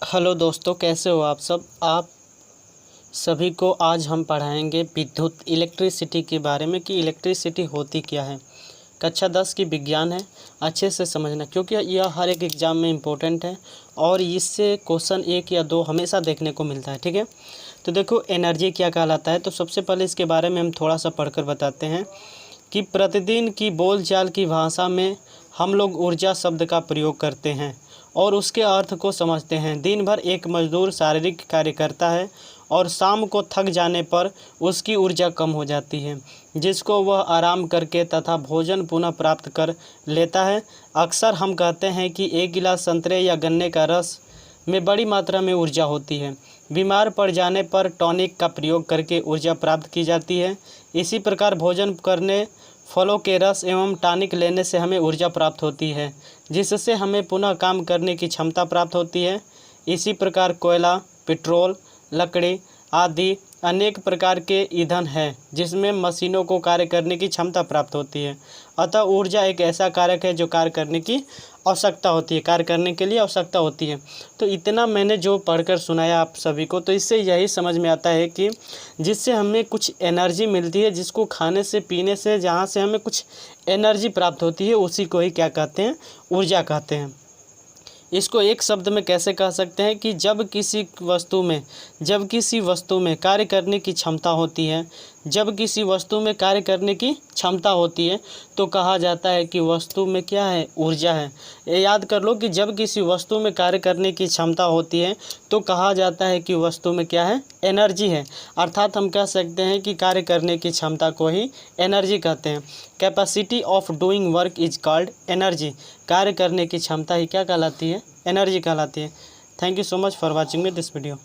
Hello दोस्तों, कैसे हो आप सब। आप सभी को आज हम पढ़ाएंगे विद्युत इलेक्ट्रिसिटी के बारे में कि इलेक्ट्रिसिटी होती क्या है। कक्षा 10 की विज्ञान है, अच्छे से समझना क्योंकि यह हर एक एग्ज़ाम में इम्पोर्टेंट है और इससे क्वेश्चन 1 या 2 हमेशा देखने को मिलता है। ठीक है, तो देखो एनर्जी क्या कहलाता है। तो सबसे पहले इसके बारे में हम थोड़ा सा पढ़कर बताते हैं कि प्रतिदिन की बोलचाल की भाषा में हम लोग ऊर्जा शब्द का प्रयोग करते हैं और उसके अर्थ को समझते हैं। दिन भर एक मजदूर शारीरिक कार्य करता है और शाम को थक जाने पर उसकी ऊर्जा कम हो जाती है, जिसको वह आराम करके तथा भोजन पुनः प्राप्त कर लेता है। अक्सर हम कहते हैं कि एक गिलास संतरे या गन्ने का रस में बड़ी मात्रा में ऊर्जा होती है। बीमार पड़ जाने पर टॉनिक का प्रयोग करके ऊर्जा प्राप्त की जाती है। इसी प्रकार भोजन करने, फलों के रस एवं टॉनिक लेने से हमें ऊर्जा प्राप्त होती है, जिससे हमें पुनः काम करने की क्षमता प्राप्त होती है। इसी प्रकार कोयला, पेट्रोल, लकड़ी आदि अनेक प्रकार के ईंधन हैं जिसमें मशीनों को कार्य करने की क्षमता प्राप्त होती है। अतः ऊर्जा एक ऐसा कारक है जो कार्य करने की आवश्यकता होती है, कार्य करने के लिए आवश्यकता होती है। तो इतना मैंने जो पढ़कर सुनाया आप सभी को, तो इससे यही समझ में आता है कि जिससे हमें कुछ एनर्जी मिलती है, जिसको खाने से पीने से जहाँ से हमें कुछ एनर्जी प्राप्त होती है, उसी को ही क्या कहते हैं, ऊर्जा कहते हैं। इसको एक शब्द में कैसे कह सकते हैं कि जब किसी वस्तु में कार्य करने की क्षमता होती है, जब किसी वस्तु में कार्य करने की क्षमता होती है तो कहा जाता है कि वस्तु में क्या है, ऊर्जा है। ये याद कर लो कि जब किसी वस्तु में कार्य करने की क्षमता होती है तो कहा जाता है कि वस्तु में क्या है, एनर्जी है। अर्थात हम कह सकते हैं कि कार्य करने की क्षमता को ही एनर्जी कहते हैं। Capacity of doing work is called energy. कार्य करने की क्षमता ही क्या कहलाती है, एनर्जी कहलाती है। Thank you so much for watching me this video.